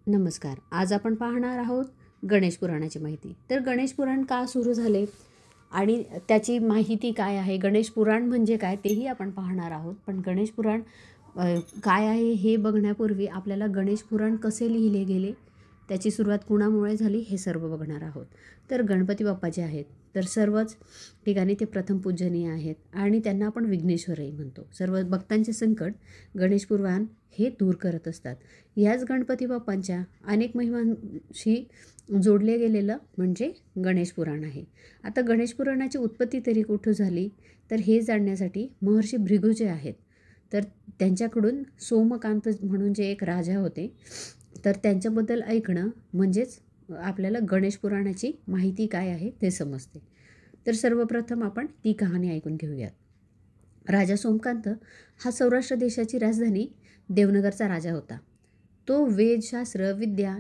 नमस्कार. आज आपण पाहणार आहोत गणेश पुराणाची माहिती. तर गणेश पुराण का सुरू झाले आणि त्याची माहिती काय आहे, गणेश पुराण म्हणजे काय तेही आपण पाहणार आहोत. पण गणेश पुराण काय आहे हे बघण्यापूर्वी आपल्याला गणेश पुराण कसे लिहिले गेले, त्याची सुरुवात कुणामुळे झाली हे सर्व बघणार आहोत. तर गणपती बाप्पा जे आहेत तर सर्वच ठिकाणी ते प्रथम पूजनीय आहेत आणि त्यांना आपण विघ्नेश्वरही म्हणतो. सर्व भक्तांचे संकट गणेश पुराण हे दूर करत असतात. याच गणपती बाप्पांच्या अनेक महिमांशी जोडले गेलेलं म्हणजे गणेश पुराण आहे. आता गणेश पुराणाची उत्पत्ती तरी कुठं झाली तर हे जाणण्यासाठी महर्षी भृगू जे आहेत तर त्यांच्याकडून सोमकांत म्हणून जे एक राजा होते तर त्यांच्याबद्दल ऐकणं म्हणजेच आपल्याला गणेश पुराणाची माहिती काय आहे ते समजते. तर सर्वप्रथम आपण ती कहाणी ऐकून घेऊयात. राजा सोमकांत हा सौराष्ट्र देशाची राजधानी देवनगरचा राजा होता. तो वेदशास्त्र विद्या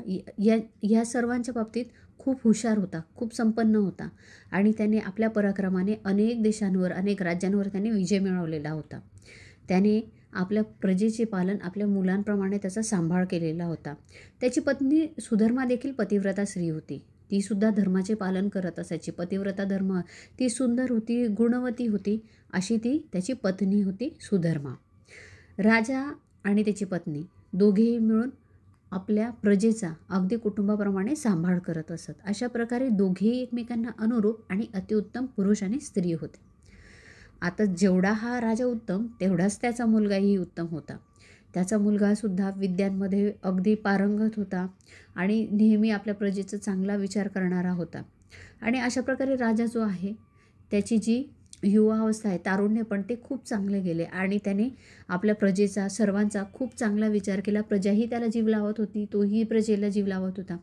या सर्वांच्या बाबतीत खूप हुशार होता, खूप संपन्न होता आणि त्याने आपल्या पराक्रमाने अनेक देशांवर अनेक राज्यांवर त्याने विजय मिळवलेला होता. त्याने आपल्या प्रजेचे पालन आपल्या मुलांप्रमाणे त्याचा सांभाळ केलेला होता. त्याची पत्नी सुधर्मा देखील पतिव्रता स्त्री होती. ती सुद्धा धर्माचे पालन करत असायची. पतिव्रता धर्म, ती सुंदर होती, गुणवती होती, अशी ती त्याची पत्नी होती सुधर्मा. राजा आणि त्याची पत्नी दोघेही मिळून आपल्या प्रजेचा अगदी कुटुंबाप्रमाणे सांभाळ करत असत. अशा प्रकारे दोघेही एकमेकांना अनुरूप आणि अतिउत्तम पुरुष आणि स्त्री होते. आता जेवढा हा राजा उत्तम तेवढाच त्याचा मुलगाही उत्तम होता. त्याचा मुलगासुद्धा विद्यांमध्ये अगदी पारंगत होता आणि नेहमी आपल्या प्रजेचा चांगला विचार करणारा होता. आणि अशा प्रकारे राजा जो आहे त्याची जी युवावस्था आहे, तारुण्य पण ते खूप चांगले गेले आणि त्याने आपल्या प्रजेचा सर्वांचा खूप चांगला विचार केला. प्रजाही त्याला जीव लावत होती, तोही प्रजेला जीव लावत होता.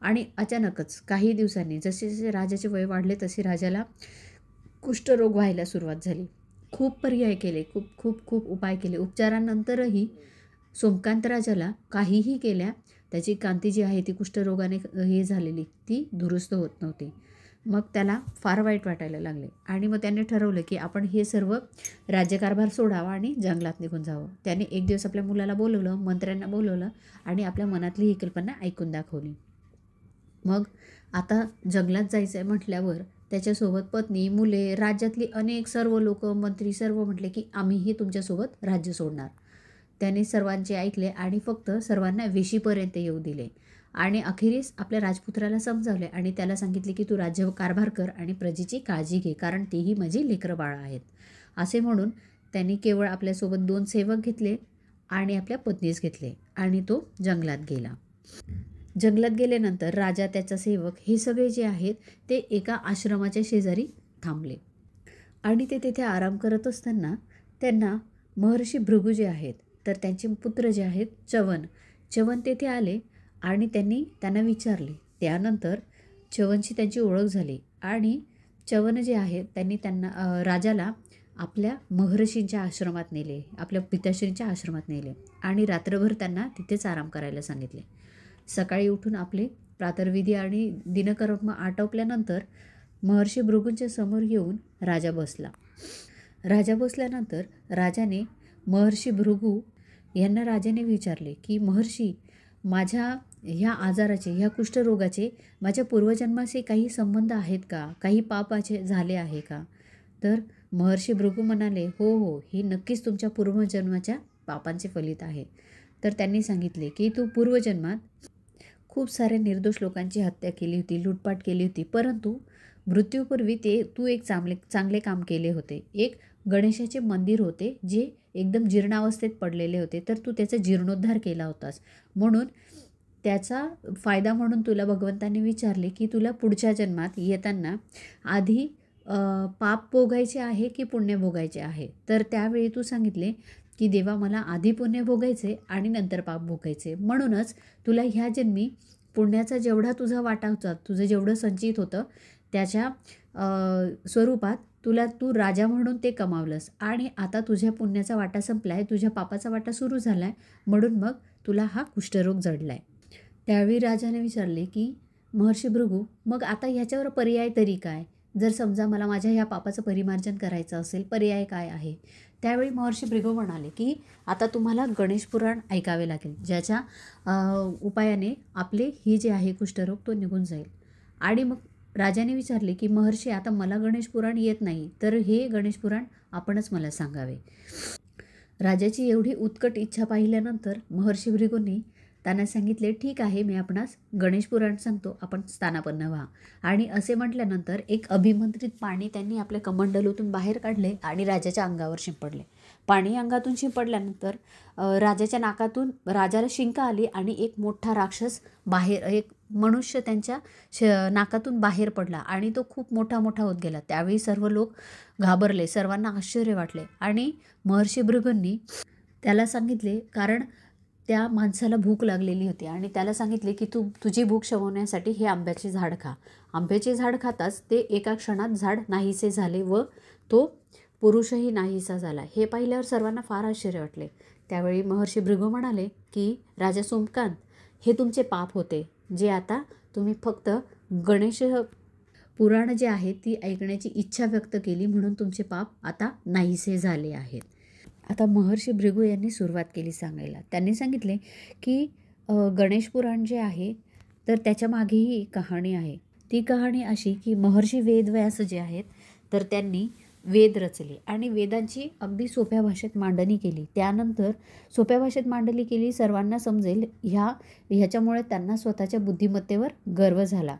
आणि अचानकच काही दिवसांनी जसे जसे राजाचे वय वाढले तसे राजाला कुष्ठरोग व्हायला सुरुवात झाली. खूप पर्याय केले, खूप खूप खूप उपाय केले. उपचारांनंतरही सोमकांत राजाला काहीही केल्या त्याची कांती जी आहे ती कुष्ठरोगाने हे झालेली ती दुरुस्त होत नव्हती. मग त्याला फार वाईट वाटायला लागले आणि मग त्याने ठरवलं की आपण हे सर्व राज्यकारभार सोडावा आणि जंगलात निघून जावं. त्याने एक दिवस आपल्या मुलाला बोलवलं, मंत्र्यांना बोलवलं आणि आपल्या मनातली ही कल्पना ऐकून दाखवली. मग आता जंगलात जायचं आहे म्हटल्यावर त्याच्यासोबत पत्नी, मुले, राज्यातली अनेक सर्व लोक, मंत्री सर्व म्हटले की आम्हीही तुमच्यासोबत राज्य सोडणार. त्याने सर्वांचे ऐकले आणि फक्त सर्वांना वेशीपर्यंत येऊ दिले आणि अखेरीस आपल्या राजपुत्राला समजावले आणि त्याला सांगितले की तू राज्य कारभार कर आणि प्रजेची काळजी घे, कारण तेही माझी लेकरं बाळं आहेत. असे म्हणून त्यांनी केवळ आपल्यासोबत 2 सेवक घेतले आणि आपल्या पत्नीस घेतले आणि तो जंगलात गेला. जंगलात गेल्यानंतर राजा, त्याचा सेवक हे सगळे जे आहेत ते एका आश्रमाच्या शेजारी थांबले आणि ते तिथे आराम करत असताना त्यांना महर्षी भृगू जे आहेत तर त्यांचे पुत्र जे आहेत च्यवन तेथे आले आणि त्यांना विचारले. त्यानंतर च्यवनशी त्यांची ओळख झाली आणि च्यवन जे आहेत त्यांना राजाला आपल्या महर्षींच्या आश्रमात नेले, आपल्या पिताश्रींच्या आश्रमात नेले आणि रात्रभर त्यांना तिथेच आराम करायला सांगितले. सकाळी उठून आपले प्रातर्विधी आणि दिनकर्म आटोपल्यानंतर महर्षी भृगूंच्या समोर येऊन राजा बसला. राजा बसल्यानंतर राजाने महर्षी भृगू यांना राजाने विचारले की महर्षी, माझ्या ह्या आजाराचे, ह्या कुष्ठरोगाचे माझ्या पूर्वजन्माशी काही संबंध आहेत का, काही पापाचे झाले आहे का? तर महर्षी भृगू म्हणाले, हो, हे नक्कीच तुमच्या पूर्वजन्माच्या पापांचे फलित आहे. तर त्यांनी सांगितले की तू पूर्वजन्मात खूप साऱ्या निर्दोष लोकांची हत्या केली होती, लूटपाट केली होती, परंतु मृत्यूपूर्वी तू एक चांगले काम केले होते. एक गणेशाचे मंदिर होते जे एकदम जीर्णावस्थेत पडलेले होते, तर तू त्याचा जीर्णोद्धार केला होतास. म्हणून त्याचा फायदा म्हणून तुला भगवंतांनी विचारले की तुला पुढच्या जन्मात येताना आधी पाप भोगायचे आहे की पुण्य भोगायचे आहे. तर त्यावेळी तू सांगितले की देवा, मला आधी पुण्य भोगायचे आणि नंतर पाप भोगायचे. म्हणूनच तुला ह्या जन्मी पुण्याचा जेवढा तुझा वाटा होता, तुझं जेवढं संचित होतं त्याच्या स्वरूपात तू राजा म्हणून ते कमावलंस आणि आता तुझ्या पुण्याचा वाटा संपला आहे, तुझ्या पापाचा वाटा सुरू झाला आहे, म्हणून मग तुला हा कुष्ठरोग जडला आहे. त्यावेळी राजाने विचारले की महर्षी भृगू, मग आता ह्याच्यावर पर्याय तरी काय? जर समजा मला माझ्या ह्या पापाचं परिमार्जन करायचं असेल, पर्याय काय आहे? त्यावेळी महर्षी भृगू म्हणाले की आता तुम्हाला गणेश पुराण ऐकावे लागेल, ज्याच्या उपायाने आपले ही जे आहे कुष्ठरोग तो निघून जाईल. आणि मग राजाने विचारले की महर्षी, आता मला गणेश पुराण येत नाही, तर हे गणेश पुराण आपणच मला सांगावे. राजाची एवढी उत्कट इच्छा पाहिल्यानंतर महर्षी भृगूंनी त्यांना सांगितले, ठीक आहे, मी आपणास गणेश पुराण सांगतो, आपण स्थानापन्न व्हा. आणि असे म्हटल्यानंतर एक अभिमंत्रित पाणी त्यांनी आपल्या कमंडलूतून बाहेर काढले आणि राजाच्या अंगावर शिंपडले. पाणी अंगातून शिंपडल्यानंतर राजाच्या नाकातून राजाला शिंक आली आणि एक मोठा राक्षस बाहेर, एक मनुष्य त्यांच्या नाकातून बाहेर पडला आणि तो खूप मोठा होत गेला. त्यावेळी सर्व लोक घाबरले, सर्वांना आश्चर्य वाटले आणि महर्षी भृगूंनी त्याला सांगितले, कारण त्या माणसाला भूक लागलेली होती आणि त्याला सांगितले की तुझी भूक शमवण्यासाठी हे आंब्याचे झाड खा. आंब्याचे झाड खाताच ते एका क्षणात झाड नाहीसे झाले व तो पुरुषही नाहीसा झाला. हे पाहिल्यावर सर्वांना फार आश्चर्य वाटले. त्यावेळी महर्षी भृगू म्हणाले की राजा सोमकांत, हे तुमचे पाप होते, जे आता तुम्ही फक्त गणेश पुराण जे आहे ती ऐकण्याची इच्छा व्यक्त केली म्हणून तुमचे पाप आता नाहीसे झाले आहेत. आता महर्षी भृगू यांनी सुरुवात केली सांगायला. त्यांनी सांगितले की गणेश पुराण जे आहे तर त्याच्या मागेही एक कहाणी आहे. ती कहाणी अशी की महर्षी वेदव्यास जे आहेत तर त्यांनी वेद रचले आणि वेदांची अगदी सोप्या भाषेत मांडणी केली. त्यानंतर सोप्या भाषेत मांडणी केली, सर्वांना समजेल ह्याच्यामुळे त्यांना स्वतःच्या बुद्धिमत्तेवर गर्व झाला.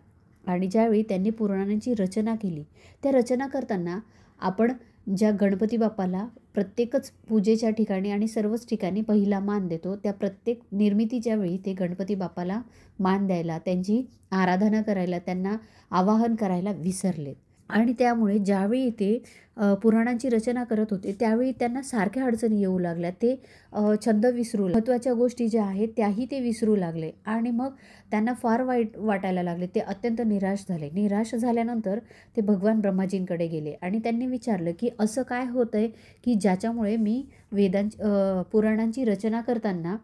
आणि ज्यावेळी त्यांनी पुराणांची रचना केली, त्या रचना करताना आपण ज्या गणपती बाप्पाला प्रत्येकच पूजेच्या ठिकाणी आणि सर्वच ठिकाणी पहिला मान देतो, त्या प्रत्येक निर्मितीच्या वेळी ते गणपती बाप्पाला मान द्यायला, त्यांची आराधना करायला, त्यांना आवाहन करायला विसरलेत. आणि त्यामुळे ज्यावेळी ते पुराणांची रचना करत होते त्यावेळी त्यांना सारख्या अडचणी येऊ लागल्या. ते छंद विसरू, महत्त्वाच्या गोष्टी ज्या आहेत त्याही ते विसरू लागले आणि मग त्यांना फार वाईट वाटायला लागले. ते अत्यंत निराश झाले. निराश झाल्यानंतर ते भगवान ब्रह्माजींकडे गेले आणि त्यांनी विचारलं की असं काय होतं आहे की ज्याच्यामुळे मी पुराणांची रचना करताना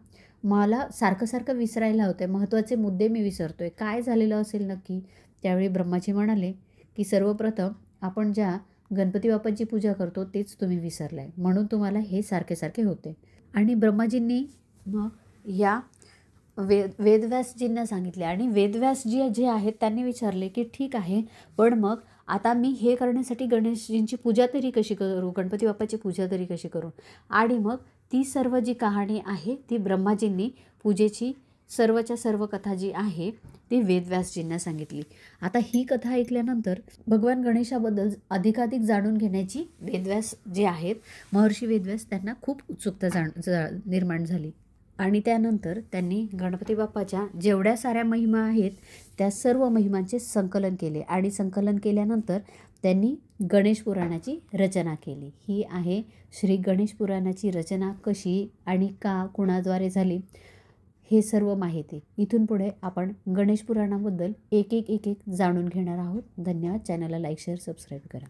मला सारखं विसरायला होतं आहे, महत्त्वाचे मुद्दे मी विसरतो आहे, काय झालेलं असेल नक्की. त्यावेळी ब्रह्माजी म्हणाले की सर्वप्रथम आपण ज्या गणपती बाप्पांची पूजा करतो तेच तुम्ही विसरलाय, म्हणून तुम्हाला हे सारखे होते. आणि ब्रह्माजींनी मग या वेदव्यासजींना सांगितले आणि वेदव्यासजी जे आहेत त्यांनी विचारले की ठीक आहे, पण मग आता मी हे करण्यासाठी गणेशजींची पूजा तरी कशी करू, गणपती बाप्पाची पूजा तरी कशी करू. आणि मग ती सर्व जी कहाणी आहे ती ब्रह्माजींनी पूजेची सर्वच्या सर्व कथा जी आहे ती वेदव्यासजींना सांगितली. आता ही कथा ऐकल्यानंतर भगवान गणेशाबद्दल अधिकाधिक जाणून घेण्याची वेदव्यास जे आहेत, महर्षी वेदव्यास, त्यांना खूप उत्सुकता निर्माण झाली. आणि त्यानंतर त्यांनी गणपती बाप्पाच्या जेवढ्या साऱ्या महिमा आहेत त्या सर्व महिमांचे संकलन केले आणि संकलन केल्यानंतर त्यांनी गणेश पुराणाची रचना केली. ही आहे श्री गणेश पुराणाची रचना कशी आणि का, कुणाद्वारे झाली, हे सर्व माहिती. इथून पुढे आपण गणेश पुराणाबद्दल एक जाणून घेणार आहोत. धन्यवाद. चॅनलला लाईक, शेअर, सबस्क्राईब करा.